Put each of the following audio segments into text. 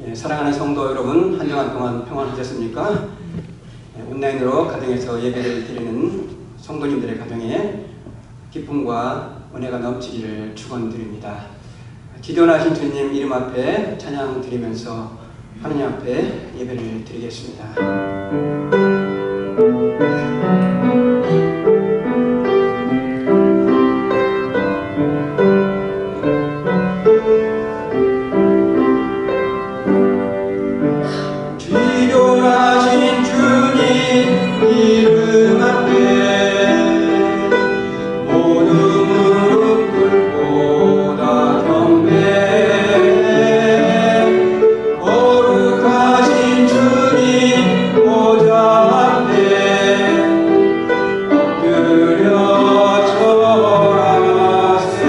예, 사랑하는 성도 여러분, 한 주간 동안 평안하셨습니까? 온라인으로 가정에서 예배를 드리는 성도님들의 가정에 기쁨과 은혜가 넘치기를 축원드립니다. 기도하신 주님 이름 앞에 찬양 드리면서 하느님 앞에 예배를 드리겠습니다. 기도하신 주님 이름 앞에 모두 무릎 꿇고 다 경배 거룩하신 주님 보좌 앞에 엎드려 절하세.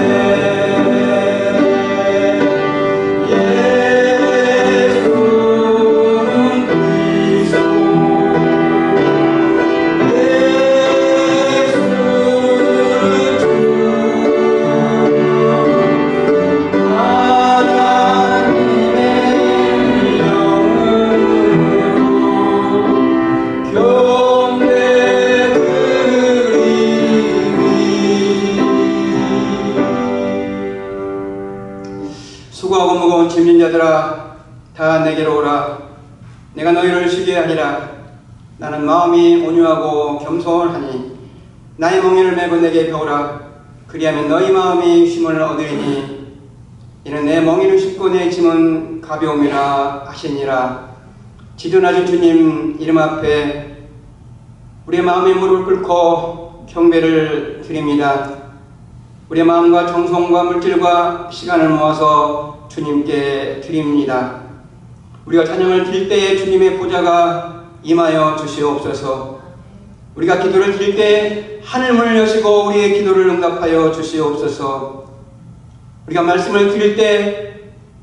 수고하고 무거운 짐진 자들아 다 내게로 오라. 내가 너희를 쉬게 하리라. 나는 마음이 온유하고 겸손하니 나의 멍에를 메고 내게 배우라. 그리하면 너희 마음이 쉼을 얻으리니 이는 내 멍에를 싣고 내 짐은 가벼움이라 하시니라. 지존하신 주님 이름 앞에 우리의 마음의 무릎을 꿇고 경배를 드립니다. 우리의 마음과 정성과 물질과 시간을 모아서 주님께 드립니다. 우리가 찬양을 드릴 때에 주님의 보좌가 임하여 주시옵소서. 우리가 기도를 드릴 때 하늘문을 여시고 우리의 기도를 응답하여 주시옵소서. 우리가 말씀을 드릴 때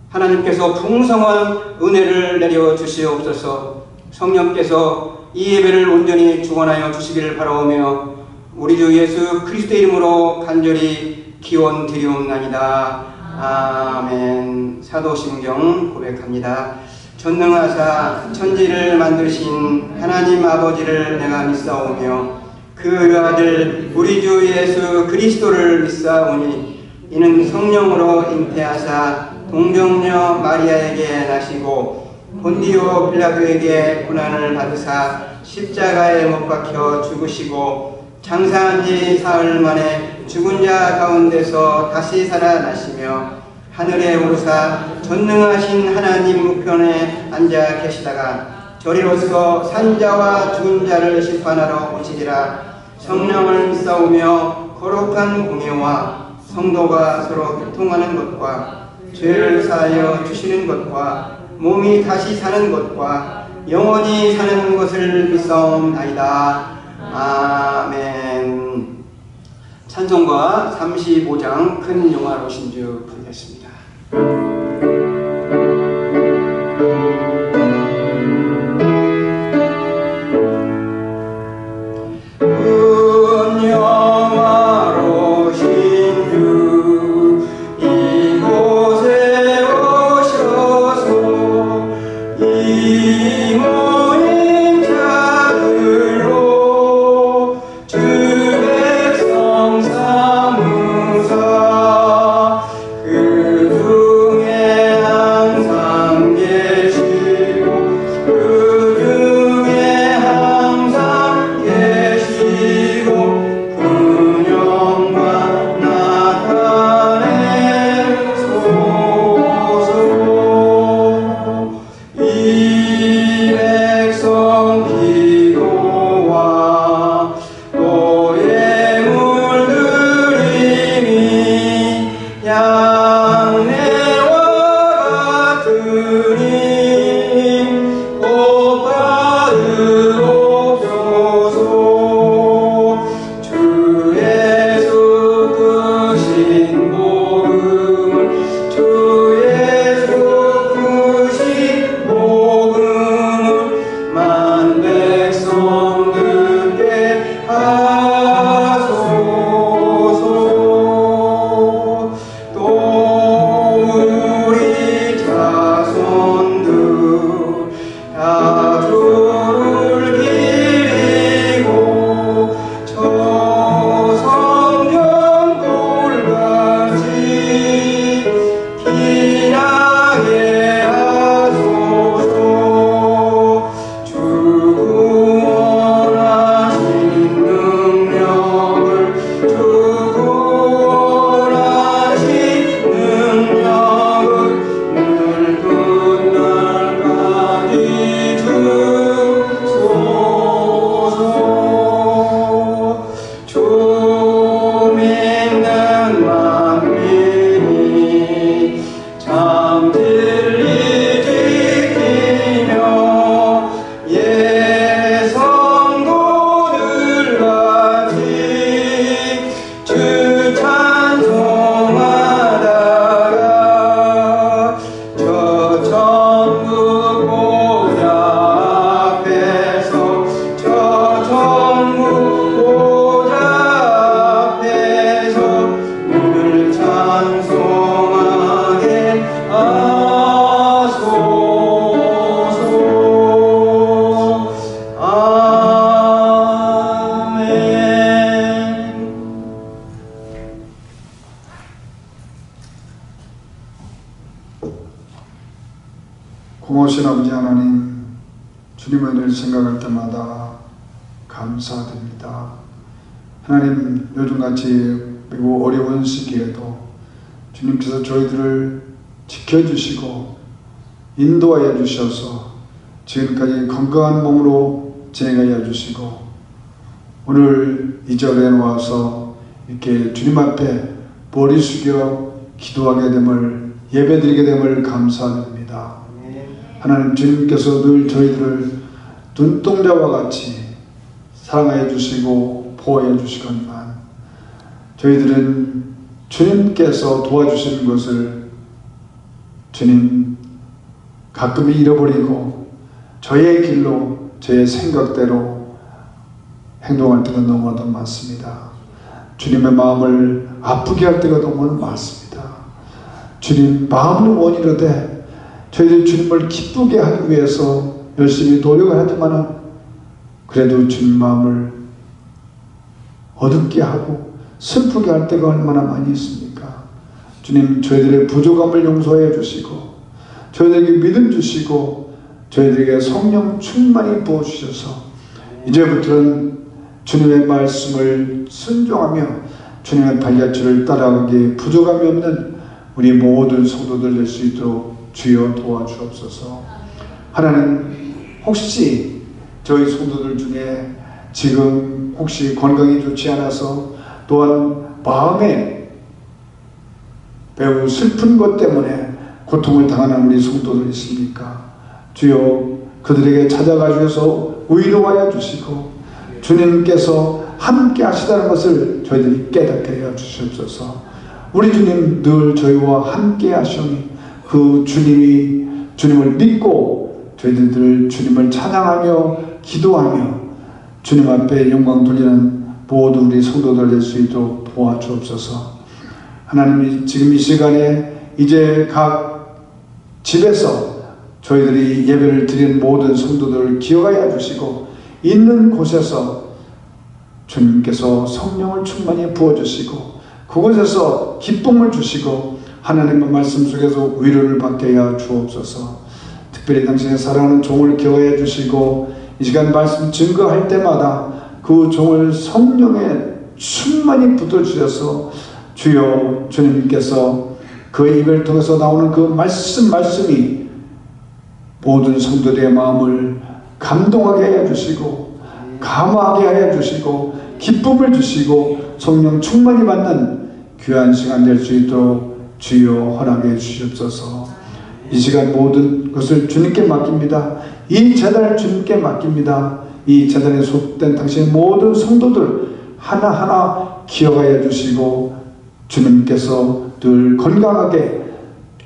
하나님께서 풍성한 은혜를 내려 주시옵소서. 성령께서 이 예배를 온전히 주관하여 주시기를 바라오며 우리 주 예수 그리스도의 이름으로 간절히 기원 드리옵나이다. 아멘. 사도신경 고백합니다. 전능하사 천지를 만드신 하나님 아버지를 내가 믿사오며 그 아들 우리 주 예수 그리스도를 믿사오니 이는 성령으로 잉태하사 동정녀 마리아에게 나시고 본디오 빌라도에게 고난을 받으사 십자가에 못 박혀 죽으시고 장사한 지 사흘 만에 죽은 자 가운데서 다시 살아나시며 하늘에 오르사 전능하신 하나님 우편에 앉아 계시다가 저리로서 산자와 죽은 자를 심판하러 오시리라. 성령을 믿사오며 거룩한 공예와 성도가 서로 교통하는 것과 죄를 사하여 주시는 것과 몸이 다시 사는 것과 영원히 사는 것을 믿사옵나이다. 아멘. 찬송가 35장 큰 영화로 신주 부르겠습니다. 그 고마우신 아버지 하나님, 주님의 은혜를 생각할 때마다 감사드립니다. 하나님, 요즘같이 매우 어려운 시기에도 주님께서 저희들을 지켜주시고 인도하여 주셔서 지금까지 건강한 몸으로 진행하여 주시고, 오늘 이 자리에 와서 이렇게 주님 앞에 머리 숙여 기도하게 됨을, 예배드리게 됨을 감사드립니다. 하나님, 주님께서 늘 저희들을 눈동자와 같이 사랑하여 주시고 보호하여 주시거니와 저희들은 주님께서 도와주시는 것을 주님 가끔 잃어버리고 저의 길로, 저의 생각대로 행동할 때가 너무나도 많습니다. 주님의 마음을 아프게 할 때가 너무 많습니다. 주님 마음을 원이로되 저희들이 주님을 기쁘게 하기 위해서 열심히 노력을 하지만 그래도 주님 마음을 어둡게 하고 슬프게 할 때가 얼마나 많이 있습니까? 주님, 저희들의 부족함을 용서해 주시고 저희들에게 믿음 주시고 저희들에게 성령 충만히 부어주셔서 이제부터는 주님의 말씀을 순종하며 주님의 발자취를 따라가기에 부족함이 없는 우리 모든 성도들 될 수 있도록 주여 도와주옵소서. 하나님, 혹시 저희 성도들 중에 지금 혹시 건강이 좋지 않아서 또한 마음에 매우 슬픈 것 때문에 고통을 당하는 우리 성도들 있습니까? 주여 그들에게 찾아가 주셔서 위로하여 주시고 주님께서 함께 하시다는 것을 저희들이 깨닫게 하여 주시옵소서. 우리 주님 늘 저희와 함께 하시오니 그 주님을 믿고 저희들 주님을 찬양하며 기도하며 주님 앞에 영광 돌리는 모든 우리 성도들 될 수 있도록 도와주옵소서. 하나님이 지금 이 시간에 이제 각 집에서 저희들이 예배를 드리는 모든 성도들을 기억하여 주시고 있는 곳에서 주님께서 성령을 충만히 부어주시고 그곳에서 기쁨을 주시고 하나님의 말씀 속에서 위로를 받게 하여 주옵소서. 특별히 당신의 사랑하는 종을 기억해 주시고 이 시간 말씀 증거할 때마다 그 종을 성령에 충만히 붙어주셔서 주여 주님께서 그의 입을 통해서 나오는 그 말씀이 모든 성도들의 마음을 감동하게 하여 주시고 감화하게 하여 주시고 기쁨을 주시고 성령 충만히 받는 귀한 시간 될 수 있도록 주여 허락해 주시옵소서. 이 시간 모든 것을 주님께 맡깁니다. 이 재단을 주님께 맡깁니다. 이 재단에 속된 당신의 모든 성도들 하나하나 기억하여 주시고 주님께서 늘 건강하게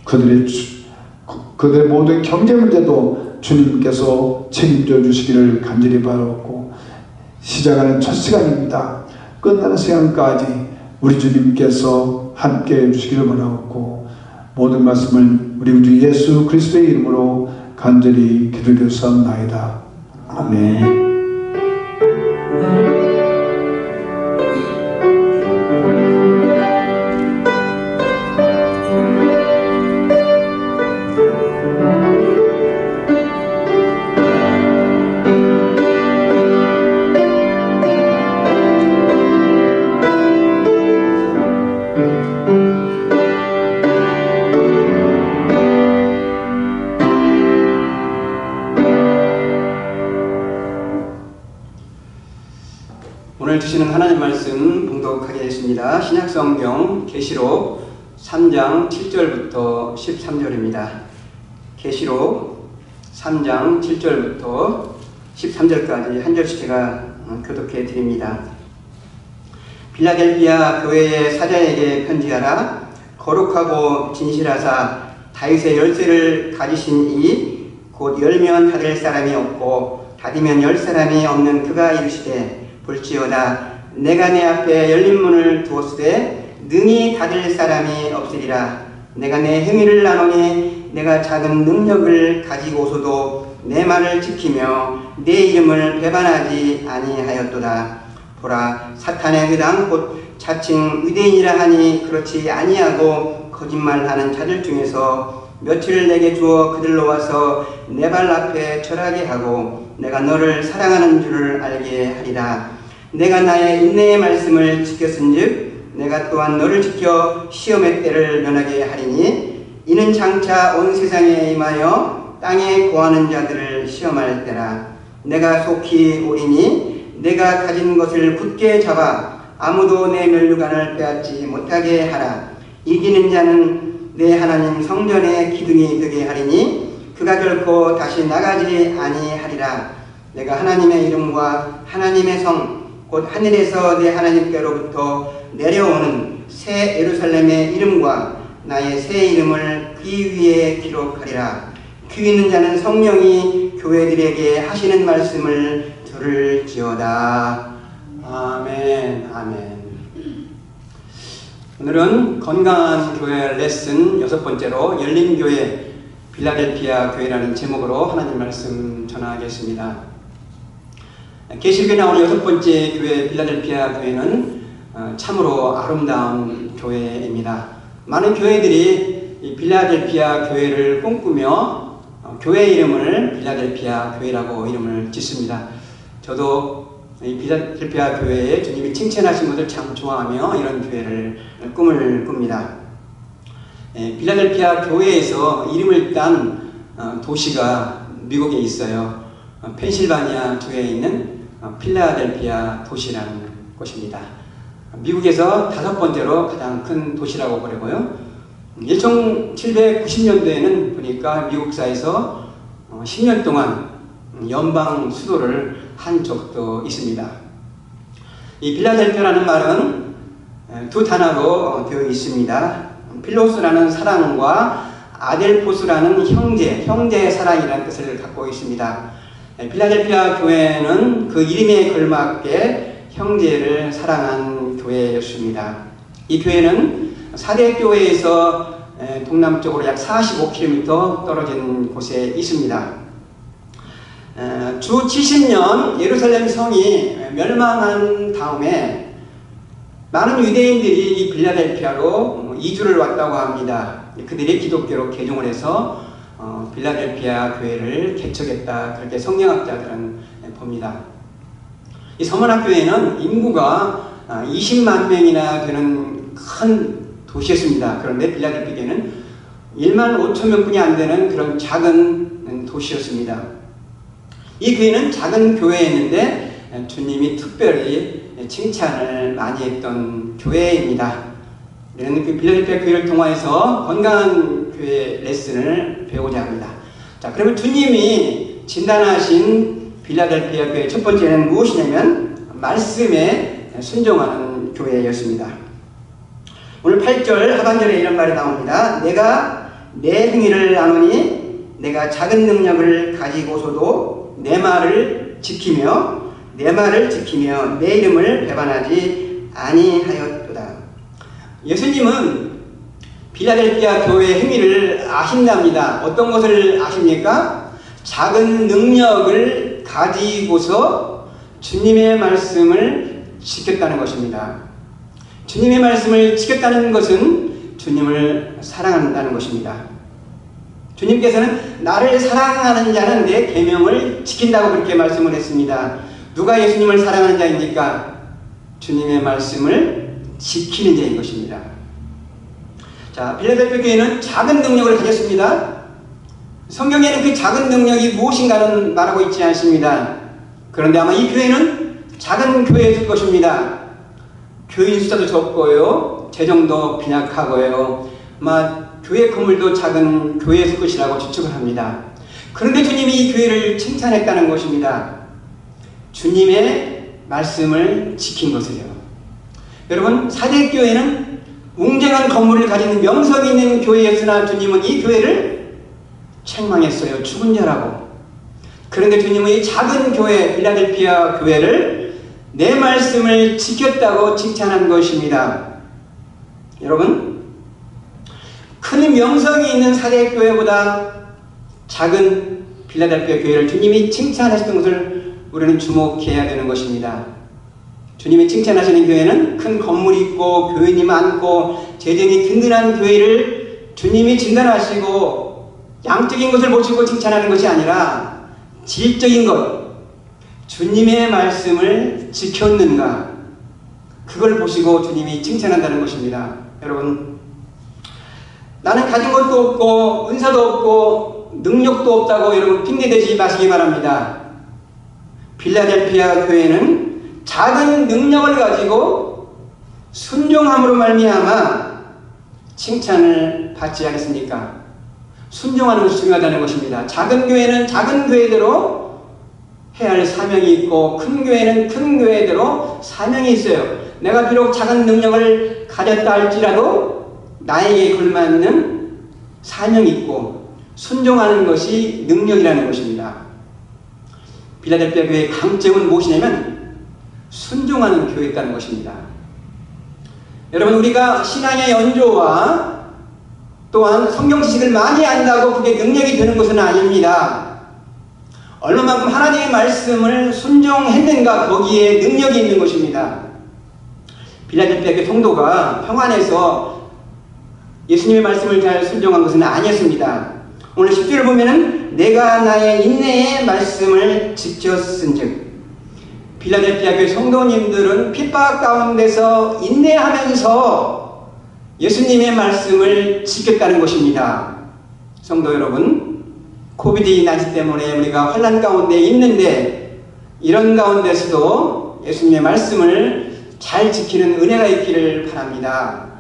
그들의 모든 경제 문제도 주님께서 책임져 주시기를 간절히 바라고, 시작하는 첫 시간입니다. 끝나는 시간까지 우리 주님께서 함께 해주시기를 바라고, 모든 말씀을 우리 주 예수 그리스도의 이름으로 간절히 기도드렸사옵나이다. 아멘. 오늘 주시는 하나님 말씀 봉독하겠습니다. 신약성경 계시록 3장 7절부터 13절입니다. 계시록 3장 7절부터 13절까지 한 절씩 제가 교독해 드립니다. 빌라델비아 교회의 사자에게 편지하라. 거룩하고 진실하사 다윗의 열쇠를 가지신 이 곧 열면 닫을 사람이 없고 닫으면 열 사람이 없는 그가 이르시되 볼지어다 내가 내 앞에 열린 문을 두었으되 능히 닫을 사람이 없으리라. 내가 내 행위를 나누니 내가 작은 능력을 가지고서도 내 말을 지키며 내 이름을 배반하지 아니하였도다. 보라 사탄의 회당 곧 자칭 유대인이라 하니 그렇지 아니하고 거짓말하는 자들 중에서 며칠을 내게 주어 그들로 와서 내 발 앞에 절하게 하고 내가 너를 사랑하는 줄을 알게 하리라. 내가 나의 인내의 말씀을 지켰은즉 내가 또한 너를 지켜 시험의 때를 면하게 하리니 이는 장차 온 세상에 임하여 땅에 거하는 자들을 시험할 때라. 내가 속히 오리니 내가 가진 것을 굳게 잡아 아무도 내 면류관을 빼앗지 못하게 하라. 이기는 자는 내 하나님 성전의 기둥이 되게 하리니 그가 결코 다시 나가지 아니하리라. 내가 하나님의 이름과 하나님의 성 곧 하늘에서 내 하나님께로부터 내려오는 새 예루살렘의 이름과 나의 새 이름을 그 위에 기록하리라. 귀 있는 자는 성령이 교회들에게 하시는 말씀을 들을지어다. 아멘. 아멘. 오늘은 건강한 교회 레슨 6번째로 열린교회 빌라델피아 교회라는 제목으로 하나님 말씀 전하겠습니다. 계시록에 나오는 6번째 교회 빌라델피아 교회는 참으로 아름다운 교회입니다. 많은 교회들이 이 빌라델피아 교회를 꿈꾸며 교회 이름을 빌라델피아 교회라고 이름을 짓습니다. 저도 이 빌라델피아 교회에 주님이 칭찬하신 것을 참 좋아하며 이런 교회를 꿈을 꿉니다. 빌라델피아 교회에서 이름을 딴 도시가 미국에 있어요. 펜실바니아 주에 있는 필라델피아 도시라는 곳입니다. 미국에서 5번째로 가장 큰 도시라고 보려고요. 1790년대에는 보니까 미국사에서 10년 동안 연방 수도를 한 적도 있습니다. 이 빌라델피아라는 말은 두 단어로 되어 있습니다. 필로스라는 사랑과 아델포스라는 형제의 사랑이라는 뜻을 갖고 있습니다. 필라델피아 교회는 그 이름에 걸맞게 형제를 사랑한 교회였습니다. 이 교회는 사대교회에서 동남쪽으로 약 45km 떨어진 곳에 있습니다. 주 70년 예루살렘 성이 멸망한 다음에 많은 유대인들이 이 빌라델피아로 이주를 왔다고 합니다. 그들이 기독교로 개종을 해서 빌라델피아 교회를 개척했다. 그렇게 성경학자들은 봅니다. 이 서문학교회는 인구가 20만 명이나 되는 큰 도시였습니다. 그런데 빌라델피아 교회는 1만 5천 명뿐이 안 되는 그런 작은 도시였습니다. 이 교회는 작은 교회였는데 주님이 특별히 칭찬을 많이 했던 교회입니다. 우리는 그 빌라델피아 교회를 통해서 건강한 교회 레슨을 배우고자 합니다. 자, 그러면 주님이 진단하신 빌라델피아 교회 첫 번째는 무엇이냐면 말씀에 순종하는 교회였습니다. 오늘 8절 하반절에 이런 말이 나옵니다. 내가 내 행위를 나누니 내가 작은 능력을 가지고서도 내 말을 지키며 내 이름을 배반하지 아니하였도다. 예수님은 빌라델피아 교회의 행위를 아신답니다. 어떤 것을 아십니까? 작은 능력을 가지고서 주님의 말씀을 지켰다는 것입니다. 주님의 말씀을 지켰다는 것은 주님을 사랑한다는 것입니다. 주님께서는 나를 사랑하는 자는 내 계명을 지킨다고 그렇게 말씀을 했습니다. 누가 예수님을 사랑하는 자입니까? 주님의 말씀을 지키는 자인 것입니다. 자, 빌라델피아 교회는 작은 능력을 가졌습니다. 성경에는 그 작은 능력이 무엇인가는 말하고 있지 않습니다. 그런데 아마 이 교회는 작은 교회였을 것입니다. 교인 숫자도 적고요, 재정도 빈약하고요, 아마 교회 건물도 작은 교회 속것이라고 추측을 합니다. 그런데 주님이 이 교회를 칭찬했다는 것입니다. 주님의 말씀을 지킨 것을요. 여러분, 사대교회는 웅장한 건물을 가진 명성이 있는 교회였으나 주님은 이 교회를 책망했어요. 죽은 자라고. 그런데 주님은 이 작은 교회, 필라델피아 교회를 내 말씀을 지켰다고 칭찬한 것입니다. 여러분, 큰 명성이 있는 사대교회보다 작은 필라델피아 교회를 주님이 칭찬하셨던 것을 우리는 주목해야 되는 것입니다. 주님이 칭찬하시는 교회는 큰 건물이 있고 교인이 많고 재정이 든든한 교회를 주님이 진단하시고 양적인 것을 보시고 칭찬하는 것이 아니라 질적인 것, 주님의 말씀을 지켰는가, 그걸 보시고 주님이 칭찬한다는 것입니다. 여러분, 나는 가진 것도 없고 은사도 없고 능력도 없다고 여러분 핑계대지 마시기 바랍니다. 필라델피아 교회는 작은 능력을 가지고 순종함으로 말미암아 칭찬을 받지 않았습니까? 순종하는 것이 중요하다는 것입니다. 작은 교회는 작은 교회대로 해야 할 사명이 있고 큰 교회는 큰 교회대로 사명이 있어요. 내가 비록 작은 능력을 가졌다 할지라도 나에게 걸맞는 사명이 있고 순종하는 것이 능력이라는 것입니다. 필라델피아 교회의 강점은 무엇이냐면 순종하는 교회였다는 것입니다. 여러분, 우리가 신앙의 연조와 또한 성경 지식을 많이 안다고 그게 능력이 되는 것은 아닙니다. 얼마만큼 하나님의 말씀을 순종했는가, 거기에 능력이 있는 것입니다. 필라델피아 교회 성도가 평안해서 예수님의 말씀을 잘 순종한 것은 아니었습니다. 오늘 10절을 보면은 내가 나의 인내의 말씀을 지켰은즉, 필라델피아 교회 성도님들은 핍박 가운데서 인내하면서 예수님의 말씀을 지켰다는 것입니다. 성도 여러분, 코비드-19 때문에 우리가 환난 가운데 있는데 이런 가운데서도 예수님의 말씀을 잘 지키는 은혜가 있기를 바랍니다.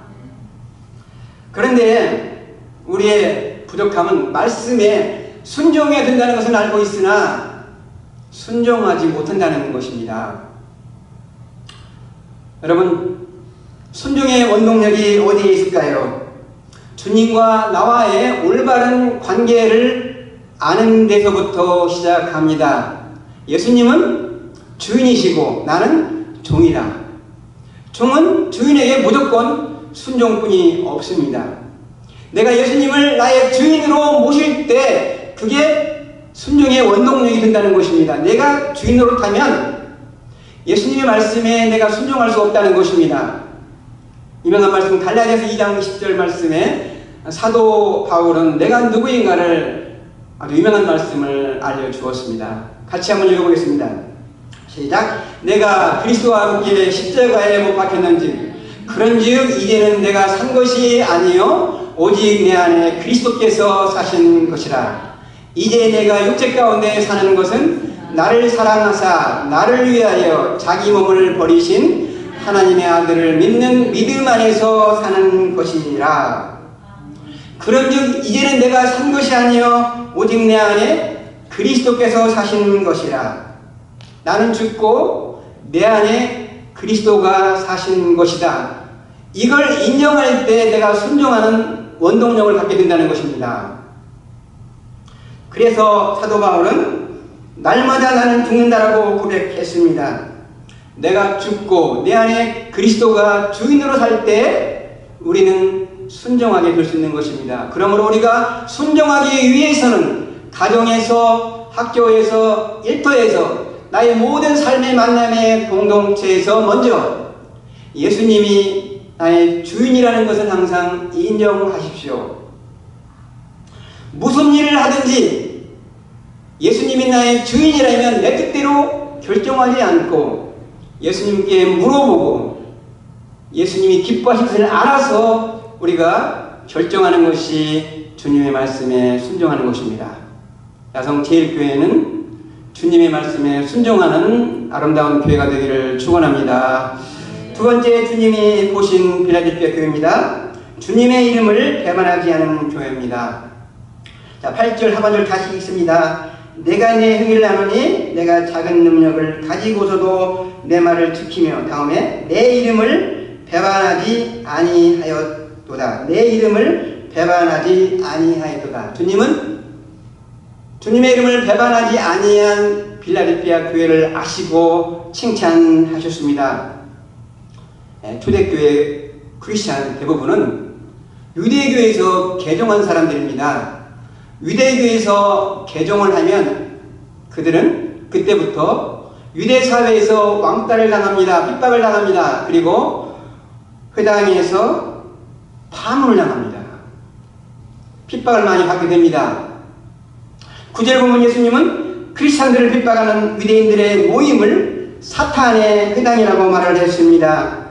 그런데 우리의 부족함은 말씀에 순종해야 된다는 것을 알고 있으나 순종하지 못한다는 것입니다. 여러분, 순종의 원동력이 어디에 있을까요? 주님과 나와의 올바른 관계를 아는 데서부터 시작합니다. 예수님은 주인이시고 나는 종이다. 종은 주인에게 무조건 순종뿐이 없습니다. 내가 예수님을 나의 주인으로 모실 때 그게 순종의 원동력이 된다는 것입니다. 내가 주인으로 타면 예수님의 말씀에 내가 순종할 수 없다는 것입니다. 유명한 말씀 갈라디아서 2장 10절 말씀에 사도 바울은 내가 누구인가를 아주 유명한 말씀을 알려주었습니다. 같이 한번 읽어보겠습니다. 시작. 내가 그리스도와 함께 십자가에 못 박혔는지 그런즉 이제는 내가 산 것이 아니요 오직 내 안에 그리스도께서 사신 것이라. 이제 내가 육체 가운데 사는 것은 나를 사랑하사 나를 위하여 자기 몸을 버리신 하나님의 아들을 믿는 믿음 안에서 사는 것이라. 그런즉 이제는 내가 산 것이 아니요 오직 내 안에 그리스도께서 사신 것이라. 나는 죽고 내 안에 그리스도가 사신 것이다. 이걸 인정할 때 내가 순종하는 원동력을 갖게 된다는 것입니다. 그래서 사도 바울은 날마다 나는 죽는다라고 고백했습니다. 내가 죽고 내 안에 그리스도가 주인으로 살 때 우리는 순종하게 될 수 있는 것입니다. 그러므로 우리가 순종하기 위해서는 가정에서, 학교에서, 일터에서, 나의 모든 삶의 만남의 공동체에서 먼저 예수님이 나의 주인이라는 것을 항상 인정하십시오. 무슨 일을 하든지 예수님이 나의 주인이라면 내 뜻대로 결정하지 않고 예수님께 물어보고 예수님이 기뻐하실 것을 알아서 우리가 결정하는 것이 주님의 말씀에 순종하는 것입니다. 야성제일교회는 주님의 말씀에 순종하는 아름다운 교회가 되기를 축원합니다. 두 번째 주님이 보신 필라델피아 교회입니다. 주님의 이름을 배반하지 않은 교회입니다. 자, 8절 하반절 다시 읽습니다. 내가 내 행위를 나누니 내가 작은 능력을 가지고서도 내 말을 지키며, 다음에 내 이름을 배반하지 아니하였도다. 내 이름을 배반하지 아니하였도다. 주님은 주님의 이름을 배반하지 아니한 빌라델피아 교회를 아시고 칭찬하셨습니다. 초대교회 크리스찬 대부분은 유대교에서 개종한 사람들입니다. 유대교에서 개종을 하면 그들은 그때부터 유대사회에서 왕따를 당합니다. 핍박을 당합니다. 그리고 회당에서 파문을 당합니다. 핍박을 많이 받게 됩니다. 9절 보면 예수님은 크리스찬들을 핍박하는 유대인들의 모임을 사탄의 회당이라고 말을 했습니다.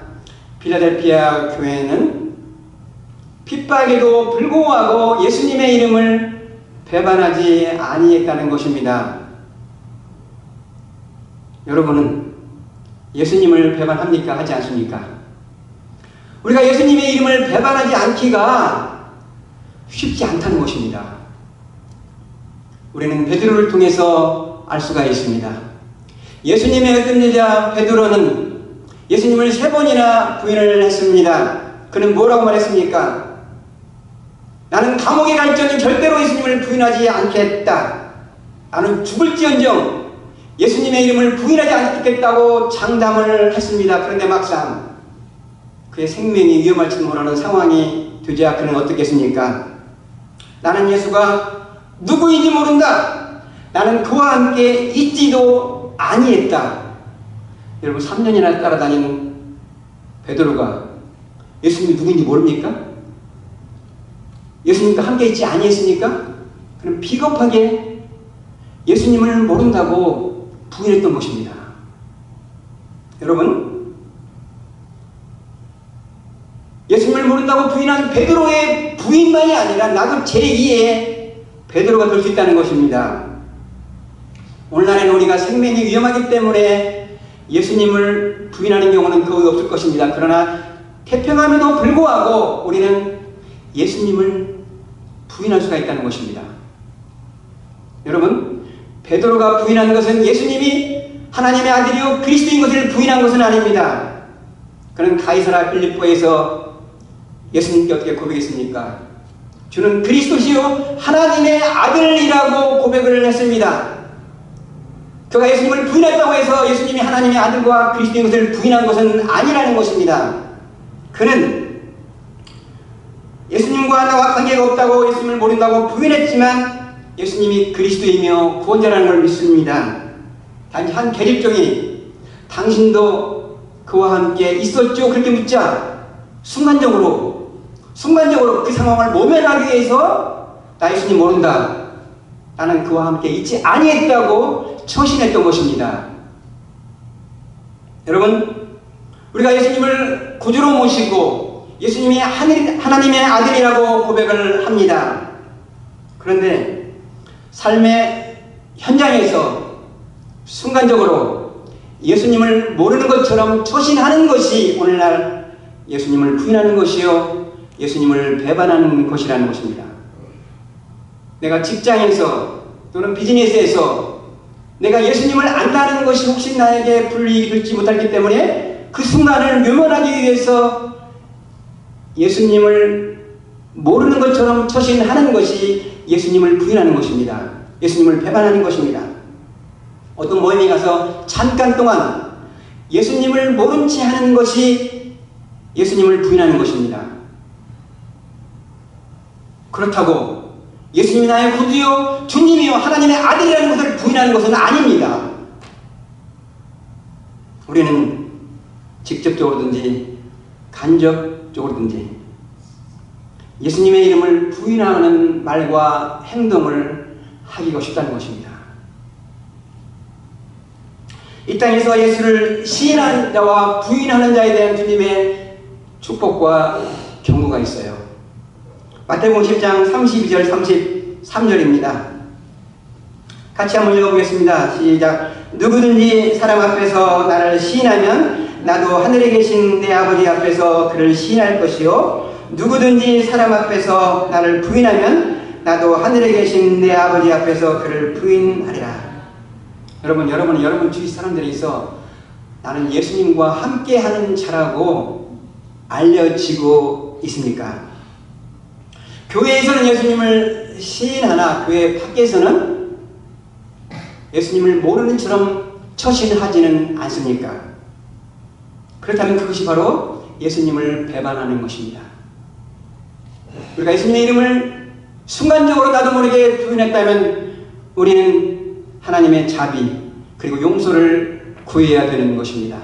필라델피아 교회는 핍박에도 불구하고 예수님의 이름을 배반하지 아니했다는 것입니다. 여러분은 예수님을 배반합니까? 하지 않습니까? 우리가 예수님의 이름을 배반하지 않기가 쉽지 않다는 것입니다. 우리는 베드로를 통해서 알 수가 있습니다. 예수님의 어떤 여자 베드로는 예수님을 3번이나 부인을 했습니다. 그는 뭐라고 말했습니까? 나는 감옥에 갈지언정 절대로 예수님을 부인하지 않겠다. 나는 죽을지언정 예수님의 이름을 부인하지 않겠다고 장담을 했습니다. 그런데 막상 그의 생명이 위험할지 모르는 상황이 되자 그는 어떻겠습니까? 나는 예수가 누구인지 모른다. 나는 그와 함께 있지도 아니했다. 여러분, 3년이나 따라다닌 베드로가 예수님이 누구인지 모릅니까? 예수님과 함께 있지 아니했습니까? 그럼 비겁하게 예수님을 모른다고 부인했던 것입니다. 여러분, 예수님을 모른다고 부인한 베드로의 부인만이 아니라 나도 제2의 베드로가 될 수 있다는 것입니다. 오늘날에는 우리가 생명이 위험하기 때문에 예수님을 부인하는 경우는 거의 없을 것입니다. 그러나 태평함에도 불구하고 우리는 예수님을 부인할 수가 있다는 것입니다. 여러분, 베드로가 부인한 것은 예수님이 하나님의 아들이요 그리스도인 것을 부인한 것은 아닙니다. 그는 가이사라 필립보에서 예수님께 어떻게 고백했습니까? 주는 그리스도시요 하나님의 아들이라고 고백을 했습니다. 그가 예수님을 부인했다고 해서 예수님이 하나님의 아들과 그리스도인 것을 부인한 것은 아니라는 것입니다. 그는 예수님과 나와 관계가 없다고 예수님을 모른다고 부인했지만 예수님이 그리스도이며 구원자라는 걸 믿습니다. 단지 한 계집종이 당신도 그와 함께 있었죠? 그렇게 묻자 순간적으로 그 상황을 모면하기 위해서 나 예수님 모른다. 나는 그와 함께 있지 아니했다고 처신했던 것입니다. 여러분, 우리가 예수님을 구주로 모시고 예수님이 하나님의 아들이라고 고백을 합니다. 그런데 삶의 현장에서 순간적으로 예수님을 모르는 것처럼 처신하는 것이 오늘날 예수님을 부인하는 것이요 예수님을 배반하는 것이라는 것입니다. 내가 직장에서 또는 비즈니스에서 내가 예수님을 안다는 것이 혹시 나에게 불이익이 될지 못하기 때문에 그 순간을 묘면하기 위해서 예수님을 모르는 것처럼 처신하는 것이 예수님을 부인하는 것입니다. 예수님을 배반하는 것입니다. 어떤 모임에 가서 잠깐 동안 예수님을 모른 채 하는 것이 예수님을 부인하는 것입니다. 그렇다고 예수님이 나의 구주요 주님이요 하나님의 아들이라는 것을 부인하는 것은 아닙니다. 우리는 직접적으로든지 간접적으로든지 예수님의 이름을 부인하는 말과 행동을 하기가 쉽다는 것입니다. 이 땅에서 예수를 시인하는 자와 부인하는 자에 대한 주님의 축복과 경고가 있어요. 마태복음 10장 32절 33절입니다. 같이 한번 읽어보겠습니다. 시작. 누구든지 사람 앞에서 나를 시인하면 나도 하늘에 계신 내 아버지 앞에서 그를 시인할 것이요 누구든지 사람 앞에서 나를 부인하면 나도 하늘에 계신 내 아버지 앞에서 그를 부인하리라. 여러분 주위 사람들이 있어 나는 예수님과 함께하는 자라고 알려지고 있습니까? 교회에서는 예수님을 시인하나 교회 밖에서는 예수님을 모르는 처럼 처신하지는 않습니까? 그렇다면 그것이 바로 예수님을 배반하는 것입니다. 우리가 예수님의 이름을 순간적으로 나도 모르게 부인했다면 우리는 하나님의 자비 그리고 용서를 구해야 되는 것입니다.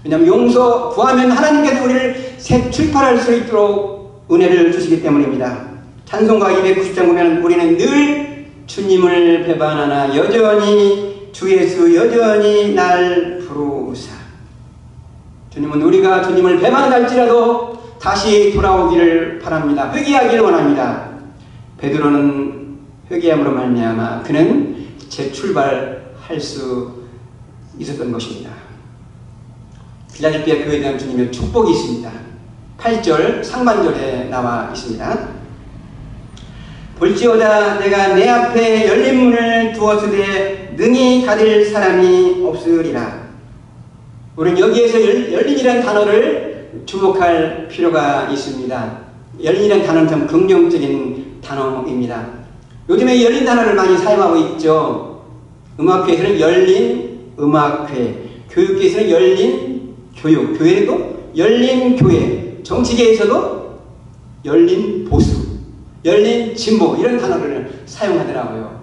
왜냐하면 용서 구하면 하나님께서 우리를 새 출발할 수 있도록 은혜를 주시기 때문입니다. 찬송가 290장 보면 우리는 늘 주님을 배반하나 여전히 주 예수 여전히 날 부르사. 주님은 우리가 주님을 배반할지라도 다시 돌아오기를 바랍니다. 회개하기를 원합니다. 베드로는 회개함으로 말미암아 그는 재출발할 수 있었던 것입니다. 필라델피아 교회에 대한 주님의 축복이 있습니다. 8절 상반절에 나와 있습니다. 볼지어다 내가 내 앞에 열린 문을 두었으되 능히 닫을 사람이 없으리라. 우리는 여기에서 열린이라는 단어를 주목할 필요가 있습니다. 열린이라는 단어는 참 긍정적인 단어입니다. 요즘에 열린 단어를 많이 사용하고 있죠. 음악회에서는 열린 음악회, 교육계에서는 열린 교육, 교회도 열린 교회, 정치계에서도 열린 보수, 열린 진보 이런 단어를 사용하더라고요.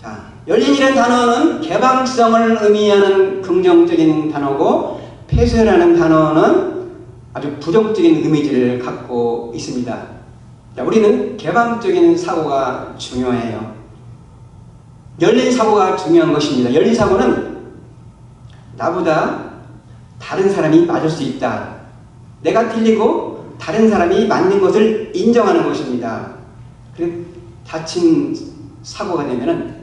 자, 열린이라는 단어는 개방성을 의미하는 긍정적인 단어고 폐쇄라는 단어는 아주 부정적인 이미지를 갖고 있습니다. 자, 우리는 개방적인 사고가 중요해요. 열린 사고가 중요한 것입니다. 열린 사고는 나보다 다른 사람이 맞을 수 있다. 내가 틀리고 다른 사람이 맞는 것을 인정하는 것입니다. 다친 사고가 되면은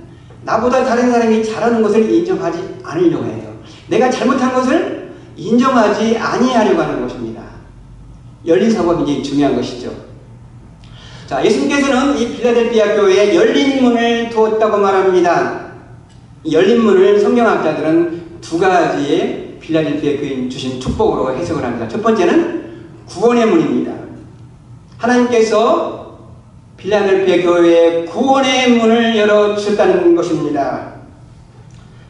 나보다 다른 사람이 잘하는 것을 인정하지 않으려고 해요. 내가 잘못한 것을 인정하지 아니하려고 하는 것입니다. 열린 사고가 굉장히 중요한 것이죠. 자, 예수님께서는 이 필라델피아 교회에 열린 문을 두었다고 말합니다. 이 열린 문을 성경학자들은 두 가지의 필라델피아 교회인 주신 축복으로 해석을 합니다. 첫 번째는 구원의 문입니다. 하나님께서 필라델피아 교회에 구원의 문을 열어주셨다는 것입니다.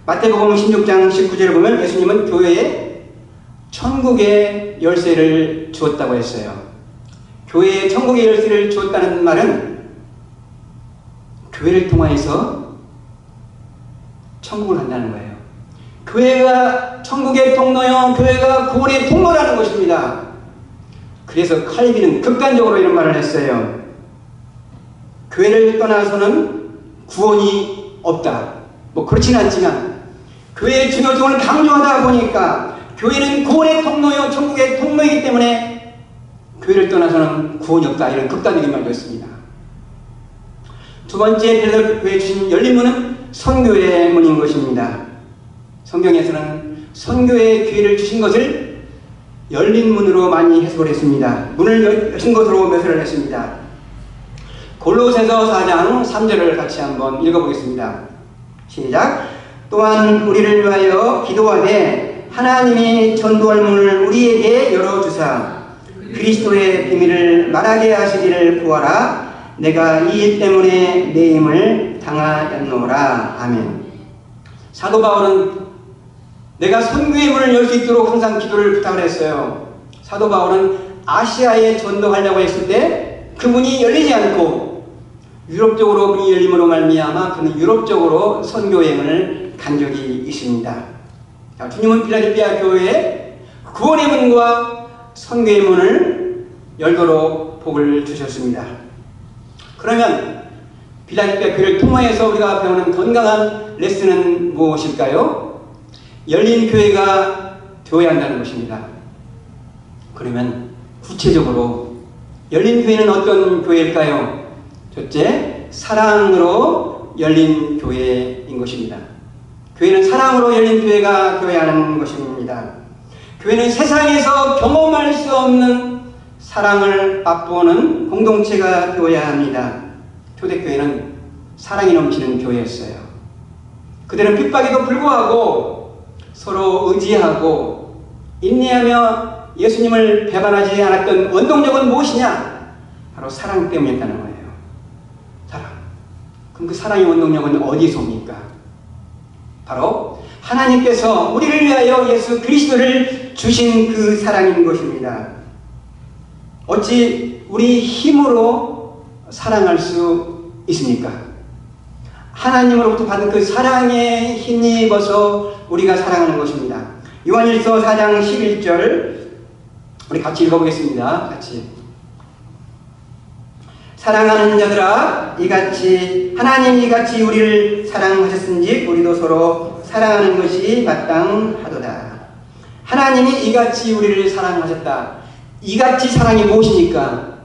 마태복음 16장 19절을 보면 예수님은 교회에 천국의 열쇠를 주었다고 했어요. 교회에 천국의 열쇠를 주었다는 말은 교회를 통하여서 천국을 간다는 거예요. 교회가 천국의 통로요, 교회가 구원의 통로라는 것입니다. 그래서 칼빈은 극단적으로 이런 말을 했어요. 교회를 떠나서는 구원이 없다. 뭐 그렇진 않지만 교회의 중요성을 강조하다 보니까 교회는 구원의 통로요, 천국의 통로이기 때문에 교회를 떠나서는 구원이 없다. 이런 극단적인 말도 했습니다. 두 번째 필라델피아에 주신 열린 문은 선교의 문인 것입니다. 성경에서는 선교의 기회를 주신 것을 열린 문으로 많이 해석을 했습니다. 문을 여신 것으로 묘사를 했습니다. 골로새서 4장 3절을 같이 한번 읽어보겠습니다. 시작. 또한 우리를 위하여 기도하되 하나님이 전도할 문을 우리에게 열어주사 그리스도의 비밀을 말하게 하시기를 구하라. 내가 이 일 때문에 내 힘을 당하였노라. 아멘. 사도 바울은 내가 선교의 문을 열 수 있도록 항상 기도를 부탁을 했어요. 사도 바울은 아시아에 전도하려고 했을 때 그 문이 열리지 않고 유럽 쪽으로 문이 열림으로 말미암아 그는 유럽 쪽으로 선교 여행을 간 적이 있습니다. 자, 주님은 필라델피아 교회에 구원의 문과 선교의 문을 열도록 복을 주셨습니다. 그러면 필라델피아 교회를 통하여서 우리가 배우는 건강한 레슨은 무엇일까요? 열린 교회가 되어야 한다는 것입니다. 그러면 구체적으로 열린 교회는 어떤 교회일까요? 첫째, 사랑으로 열린 교회인 것입니다. 교회는 사랑으로 열린 교회가 되어야 하는 것입니다. 교회는 세상에서 경험할 수 없는 사랑을 맛보는 공동체가 되어야 합니다. 초대교회는 사랑이 넘치는 교회였어요. 그들은 핍박에도 불구하고 서로 의지하고 인내하며 예수님을 배반하지 않았던 원동력은 무엇이냐? 바로 사랑 때문이었다는 거예요. 사랑. 그럼 그 사랑의 원동력은 어디서 옵니까? 바로 하나님께서 우리를 위하여 예수 그리스도를 주신 그 사랑인 것입니다. 어찌 우리 힘으로 사랑할 수 있습니까? 하나님으로부터 받은 그 사랑에 힘입어서 우리가 사랑하는 것입니다. 요한일서 4장 11절 우리 같이 읽어보겠습니다. 같이. 사랑하는 자들아, 이같이 하나님이 이같이 우리를 사랑하셨은즉 우리도 서로 사랑하는 것이 마땅하도다. 하나님이 이같이 우리를 사랑하셨다. 이같이 사랑이 무엇입니까?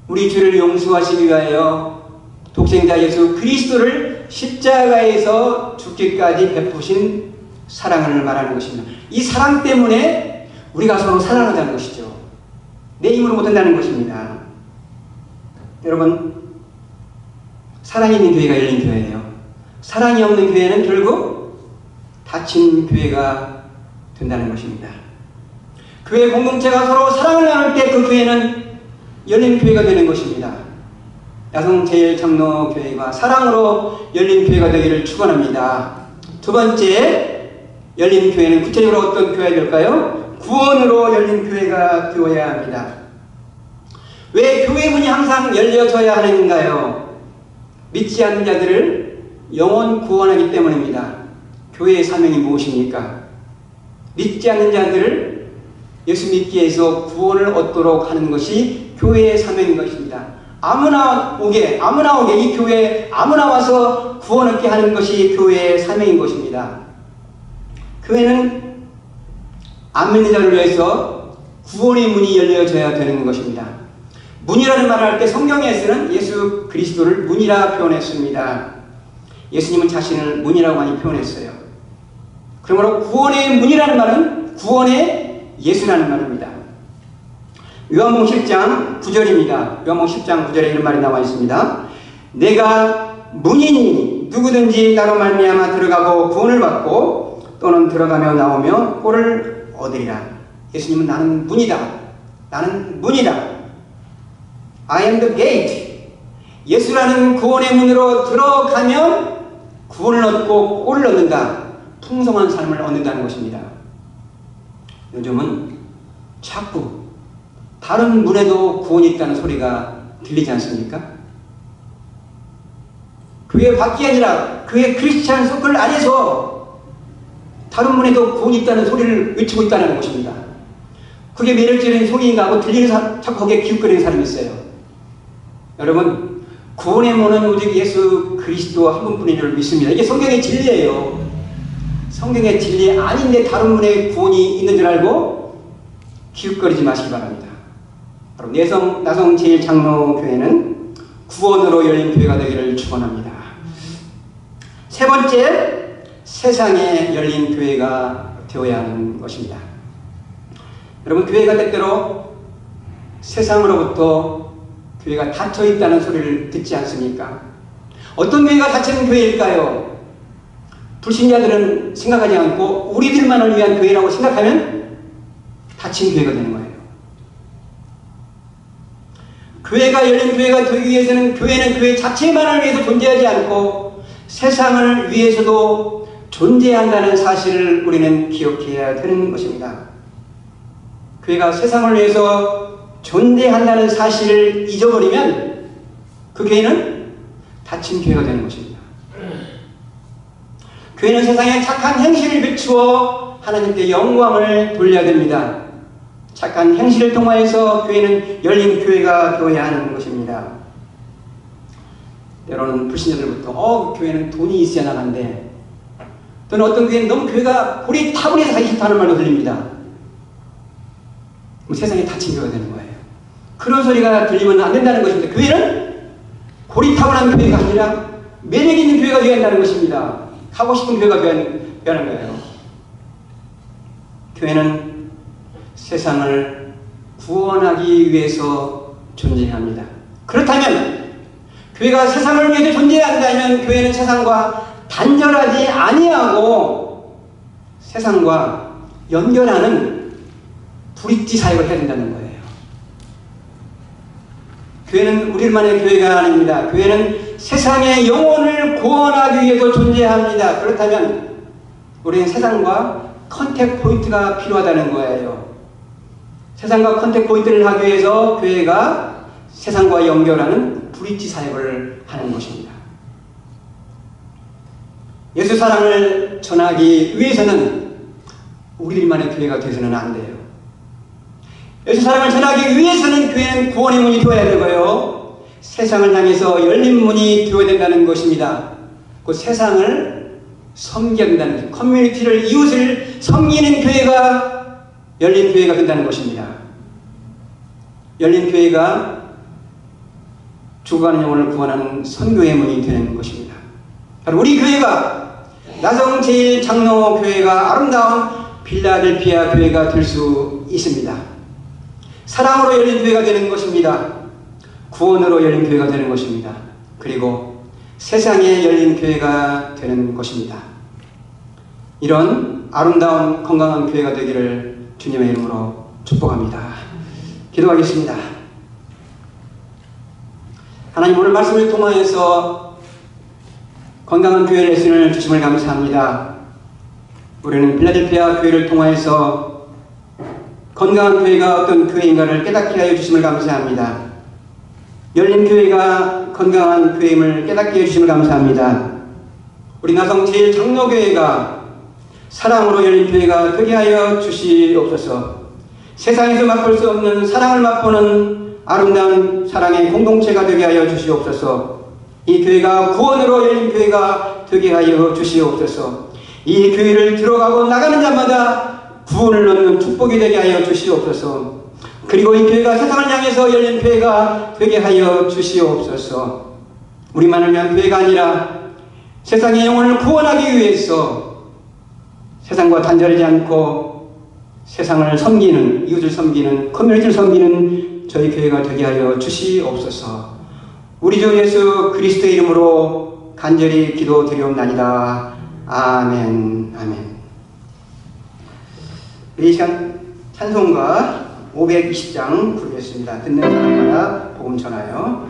우리 죄를 용서하시기 위하여 독생자 예수 그리스도를 십자가에서 죽기까지 베푸신 사랑을 말하는 것입니다. 이 사랑 때문에 우리가 서로 사랑하자는 것이죠. 내 힘으로 못한다는 것입니다. 여러분, 사랑이 있는 교회가 열린 교회예요. 사랑이 없는 교회는 결국 닫힌 교회가 된다는 것입니다. 교회 공동체가 서로 사랑을 나눌 때 그 교회는 열린 교회가 되는 것입니다. 야성제일장로교회가 사랑으로 열린 교회가 되기를 축원합니다. 두 번째, 열린 교회는 구체적으로 어떤 교회가 될까요? 구원으로 열린 교회가 되어야 합니다. 왜 교회 문이 항상 열려져야 하는가요? 믿지 않는 자들을 영원 구원하기 때문입니다. 교회의 사명이 무엇입니까? 믿지 않는 자들을 예수 믿기 위해서 구원을 얻도록 하는 것이 교회의 사명인 것입니다. 아무나 오게 이 교회에 아무나 와서 구원 얻게 하는 것이 교회의 사명인 것입니다. 교회는 안 믿는 자를 위해서 구원의 문이 열려져야 되는 것입니다. 문이라는 말을 할 때 성경에서는 예수 그리스도를 문이라 표현했습니다. 예수님은 자신을 문이라고 많이 표현했어요. 그러므로 구원의 문이라는 말은 구원의 예수라는 말입니다. 요한복음 10장 9절입니다. 요한복음 10장 9절에 이런 말이 나와 있습니다. 내가 문이니 누구든지 나로 말미암아 들어가고 구원을 받고 또는 들어가며 나오며 꼴을 얻으리라. 예수님은 나는 문이다. 나는 문이다. I am the gate. 예수라는 구원의 문으로 들어가면 구원을 얻고 꼴을 얻는다. 풍성한 삶을 얻는다는 것입니다. 요즘은 자꾸 다른 문에도 구원이 있다는 소리가 들리지 않습니까? 교회 밖이 아니라 교회 크리스찬 서클 안에서 다른 문에도 구원이 있다는 소리를 외치고 있다는 것입니다. 그게 매력적인 소리인가 하고 들리는 사람, 자꾸 거기에 기웃거리는 사람이 있어요. 여러분, 구원의 문은 오직 예수 그리스도 한 분뿐인 줄 믿습니다. 이게 성경의 진리예요. 성경의 진리 아닌데 다른 문에 구원이 있는 줄 알고 기웃거리지 마시기 바랍니다. 여러분, 나성제일장로교회는 구원으로 열린 교회가 되기를 축원합니다. 세 번째, 세상에 열린 교회가 되어야 하는 것입니다. 여러분, 교회가 때때로 세상으로부터 교회가 닫혀 있다는 소리를 듣지 않습니까? 어떤 교회가 닫히는 교회일까요? 불신자들은 생각하지 않고 우리들만을 위한 교회라고 생각하면 닫힌 교회가 되는 거예요. 교회가 열린 교회가 되기 위해서는 교회는 교회 자체만을 위해서 존재하지 않고 세상을 위해서도 존재한다는 사실을 우리는 기억해야 되는 것입니다. 교회가 세상을 위해서 존재한다는 사실을 잊어버리면 그 교회는 닫힌 교회가 되는 것입니다. 교회는 세상에 착한 행실을 비추어 하나님께 영광을 돌려야 됩니다. 착한 행실을 통하여서 교회는 열린 교회가 되어야 하는 것입니다. 때로는 불신자들부터 교회는 돈이 있어야 나간대. 또는 어떤 교회는 너무 교회가 고리타분해서 가기 싫다는 말도 들립니다. 세상에 닫힌 교회가 되는 거예요. 그런 소리가 들리면 안 된다는 것입니다. 교회는 고리타분한 교회가 아니라 매력 있는 교회가 되어야 한다는 것입니다. 가고 싶은 교회가 되어야 하는 거예요. 교회는 세상을 구원하기 위해서 존재합니다. 그렇다면 교회가 세상을 위해서 존재한다면 교회는 세상과 단절하지 아니하고 세상과 연결하는 브릿지 사역을 해야 된다는 거예요. 교회는 우리만의 교회가 아닙니다. 교회는 세상의 영혼을 구원하기 위해서 존재합니다. 그렇다면 우리는 세상과 컨택 포인트가 필요하다는 거예요. 세상과 컨택 포인트를 하기 위해서 교회가 세상과 연결하는 브릿지 사역을 하는 것입니다. 예수 사랑을 전하기 위해서는 우리들만의 교회가 되어서는 안 돼요. 예수 사랑을 전하기 위해서는 교회는 구원의 문이 되어야 되고요. 세상을 향해서 열린 문이 되어야 된다는 것입니다. 그 세상을 섬겨야 된다는, 커뮤니티를, 이웃을 섬기는 교회가 열린 교회가 된다는 것입니다. 열린 교회가 죽어가는 영혼을 구원하는 선교의 문이 되는 것입니다. 바로 우리 교회가 나성 제1장로교회가 아름다운 필라델피아 교회가 될 수 있습니다. 사랑으로 열린 교회가 되는 것입니다. 구원으로 열린 교회가 되는 것입니다. 그리고 세상에 열린 교회가 되는 것입니다. 이런 아름다운 건강한 교회가 되기를 주님의 이름으로 축복합니다. 기도하겠습니다. 하나님, 오늘 말씀을 통하여서 건강한 교회 레슨을 주심을 감사합니다. 우리는 필라델피아 교회를 통하여서 건강한 교회가 어떤 교회인가를 깨닫게 하여 주심을 감사합니다. 열린 교회가 건강한 교회임을 깨닫게 해 주심을 감사합니다. 우리 나성 제1장로교회가 사랑으로 열린 교회가 되게 하여 주시옵소서. 세상에서 맛볼 수 없는 사랑을 맛보는 아름다운 사랑의 공동체가 되게 하여 주시옵소서. 이 교회가 구원으로 열린 교회가 되게 하여 주시옵소서. 이 교회를 들어가고 나가는 자마다 구원을 얻는 축복이 되게 하여 주시옵소서. 그리고 이 교회가 세상을 향해서 열린 교회가 되게 하여 주시옵소서. 우리만을 위한 교회가 아니라 세상의 영혼을 구원하기 위해서 세상과 단절하지 않고 세상을 섬기는, 이웃을 섬기는, 커뮤니티를 섬기는 저희 교회가 되게 하여 주시옵소서. 우리 주 예수 그리스도의 이름으로 간절히 기도드리옵나이다. 아멘. 아멘. 이 시간 찬송가 520장 부르겠습니다. 듣는 사람마다 복음 전하여.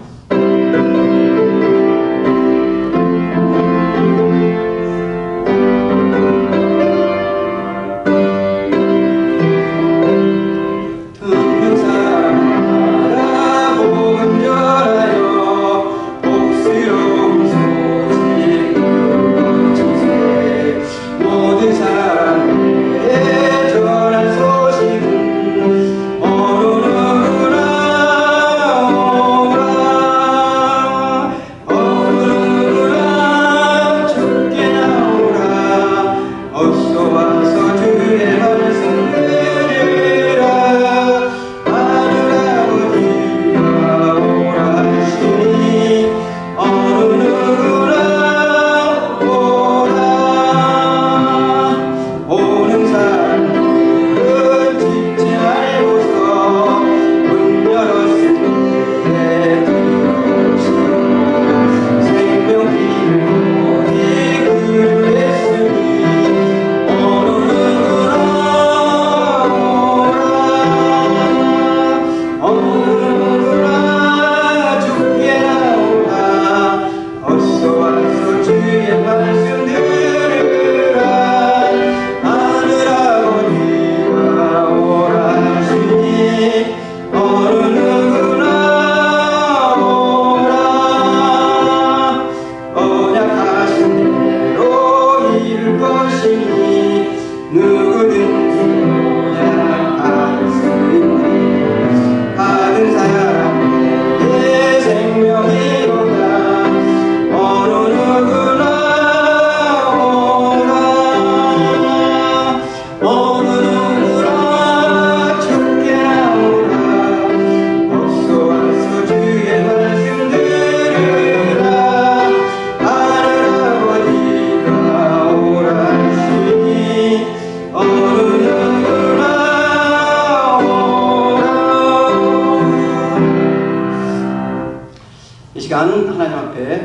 Oh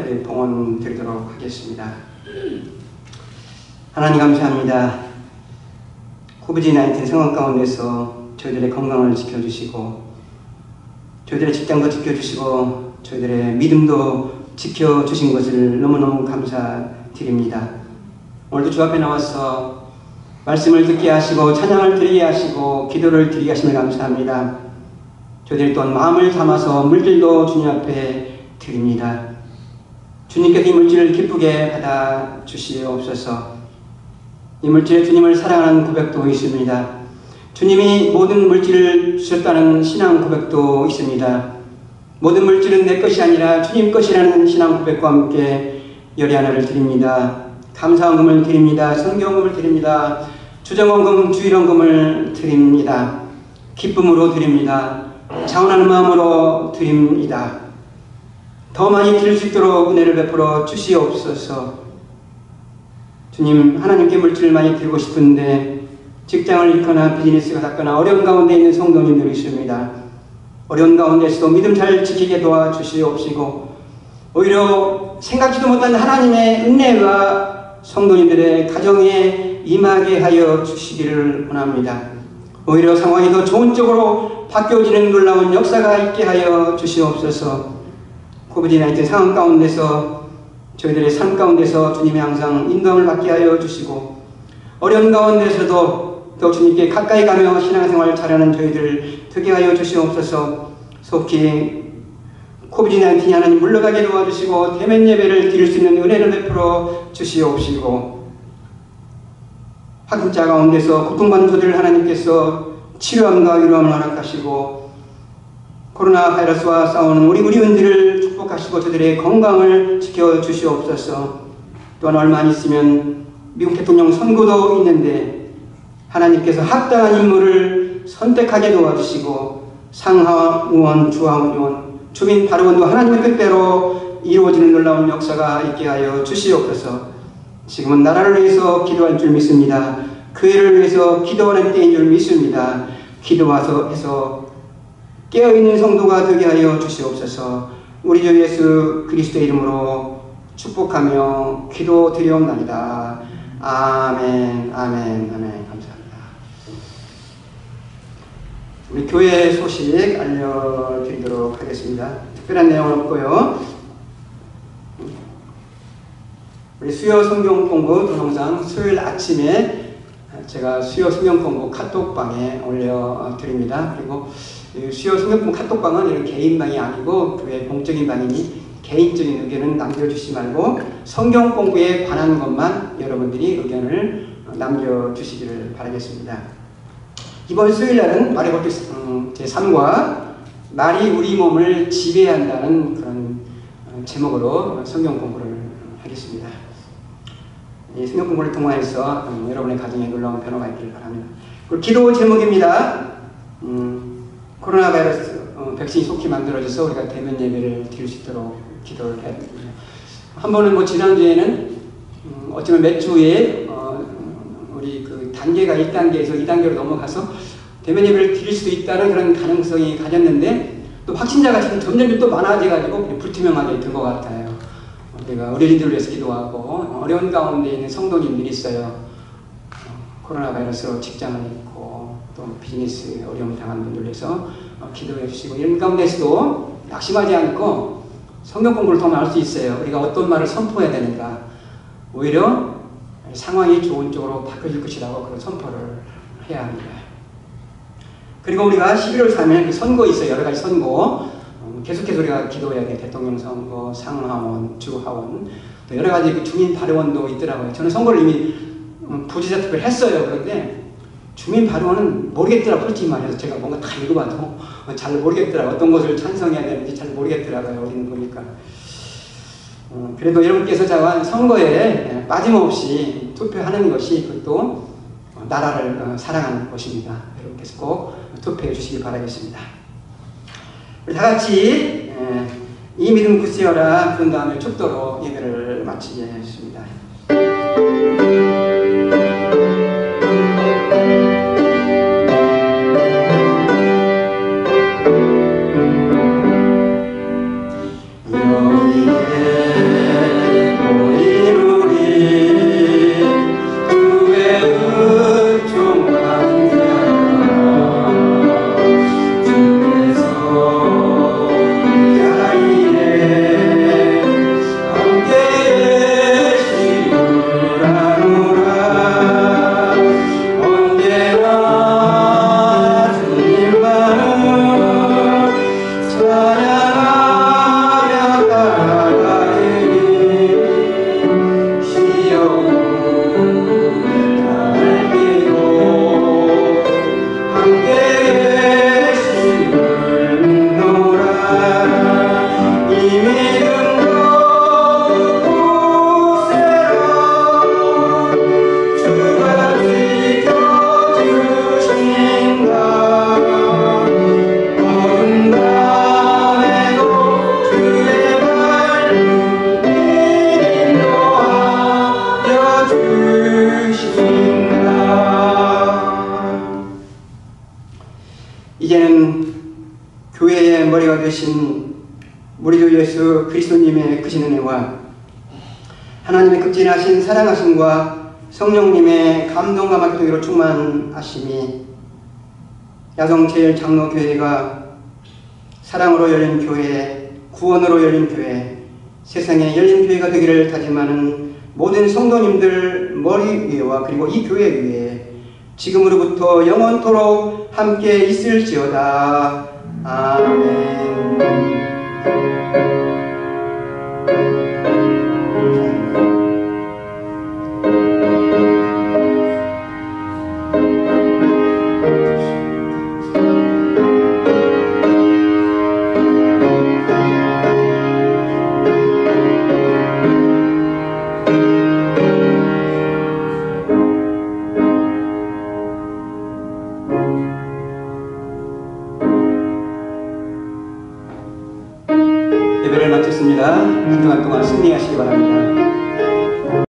앞에 봉헌 드리도록 하겠습니다. 하나님 감사합니다. 코비드-19 상황 가운데서 저희들의 건강을 지켜주시고 저희들의 직장도 지켜주시고 저희들의 믿음도 지켜주신 것을 너무너무 감사드립니다. 오늘도 주 앞에 나와서 말씀을 듣게 하시고 찬양을 드리게 하시고 기도를 드리게 하심을 감사합니다. 저희들이 또한 마음을 담아서 물질도 주님 앞에 드립니다. 주님께서 이 물질을 기쁘게 받아 주시옵소서. 이 물질에 주님을 사랑하는 고백도 있습니다. 주님이 모든 물질을 주셨다는 신앙 고백도 있습니다. 모든 물질은 내 것이 아니라 주님 것이라는 신앙 고백과 함께 열의하나를 드립니다. 감사헌금을 드립니다. 선교헌금을 드립니다. 주정헌금, 주일헌금을 드립니다. 기쁨으로 드립니다. 자원하는 마음으로 드립니다. 더 많이 드릴 수 있도록 은혜를 베풀어 주시옵소서. 주님, 하나님께 물질을 많이 드리고 싶은데 직장을 잃거나 비즈니스가 닿거나 어려운 가운데 있는 성도님들이 있습니다. 어려운 가운데서도 믿음 잘 지키게 도와주시옵시고 오히려 생각지도 못한 하나님의 은혜가 성도님들의 가정에 임하게 하여 주시기를 원합니다. 오히려 상황이 더 좋은 쪽으로 바뀌어지는 놀라운 역사가 있게 하여 주시옵소서. 코비드-19 상황 가운데서 저희들의 삶 가운데서 주님의 항상 인도함을 받게 하여 주시고 어려운 가운데서도 더 주님께 가까이 가며 신앙생활을 잘하는 저희들 되게 하여 주시옵소서. 속히 코비드-19이 하나님 물러가게 도와주시고 대면 예배를 드릴 수 있는 은혜를 베풀어 주시옵시고 확진자 가운데서 고통받는 저들을 하나님께서 치료함과 위로함을 허락하시고 코로나 바이러스와 싸우는 우리 의원들을 축복하시고 저들의 건강을 지켜주시옵소서. 또한 얼마 안 있으면 미국 대통령 선거도 있는데 하나님께서 합당한 인물을 선택하게 도와주시고 상하의원, 주하의원, 주민 발의원도 하나님의 뜻대로 이루어지는 놀라운 역사가 있게 하여 주시옵소서. 지금은 나라를 위해서 기도할 줄 믿습니다. 교회를 위해서 기도하는 때인 줄 믿습니다. 기도와서 해서 깨어있는 성도가 되게 하여 주시옵소서. 우리 주 예수 그리스도의 이름으로 축복하며 기도드리옵나이다. 아멘, 아멘, 아멘. 감사합니다. 우리 교회 소식 알려드리도록 하겠습니다. 특별한 내용은 없고요. 우리 수요 성경 공부 동영상 수요일 아침에 제가 수요 성경 공부 카톡방에 올려드립니다. 그리고 수요 성경 공부 카톡방은 이런 개인방이 아니고 교회 공적인 방이니 개인적인 의견은 남겨주시지 말고 성경 공부에 관한 것만 여러분들이 의견을 남겨주시기를 바라겠습니다. 이번 수요일날은 말해볼게 제3과 말이 우리 몸을 지배한다는 그런 제목으로 성경 공부를 하겠습니다. 이 성경 공부를 통해서 여러분의 가정에 놀라운 변화가 있기를 바랍니다. 그리고 기도 제목입니다. 코로나 바이러스 백신이 속히 만들어져서 우리가 대면 예배를 드릴 수 있도록 기도를 해야 됩니다. 한 번은 지난주에는 어쩌면 몇 주에 우리 그 단계가 1단계에서 2단계로 넘어가서 대면 예배를 드릴 수도 있다는 그런 가능성이 가졌는데 또 확진자가 지금 점점 또 많아져가지고 불투명하게 된 것 같아요. 우리가 어린이들을 위해서 기도하고 어려운 가운데 있는 성도님들이 있어요. 코로나 바이러스로 직장을 잃고 또 비즈니스 어려움 당한 분들 위해서 기도해 주시고 이런 가운데서도 낙심하지 않고 성경 공부를 통해 알 수 있어요. 우리가 어떤 말을 선포해야 되는가. 오히려 상황이 좋은 쪽으로 바뀌어질 것이라고 그런 선포를 해야 합니다. 그리고 우리가 11월 3일 그 선거 있어요. 여러 가지 선거. 계속해서 우리가 기도해야 돼. 대통령 선거, 상하원, 주하원, 또 여러 가지 그 주민 발의원도 있더라고요. 저는 선거를 이미 부지사 투표를 했어요. 그런데 주민 발의원은 모르겠더라고요. 솔직히 말해서 제가 뭔가 다 읽어봐도 잘 모르겠더라고요. 어떤 것을 찬성해야 되는지 잘 모르겠더라고요. 어린 보니까. 그래도 여러분께서 자관 선거에 빠짐없이 투표하는 것이 그것도 나라를 사랑하는 것입니다. 여러분께서 꼭 투표해 주시기 바라겠습니다. 우리 다 같이 이 믿음 굳세어라 그런 다음에 축도로 예배를 마치겠습니다. 너희의 주체가 되신 우리 주 예수 그리스도님의 크신 은혜와 하나님의 극진하신 사랑하심과 성령님의 감동과 말동으로 충만하심이 야성제일장로교회가 사랑으로 열린 교회, 구원으로 열린 교회, 세상에 열린 교회가 되기를 다짐하는 모든 성도님들 머리 위에와 그리고 이 교회 위에 지금으로부터 영원토록 함께 있을지어다. 아멘. 예배를 마쳤습니다. 한 주간 동안 승리하시기 바랍니다.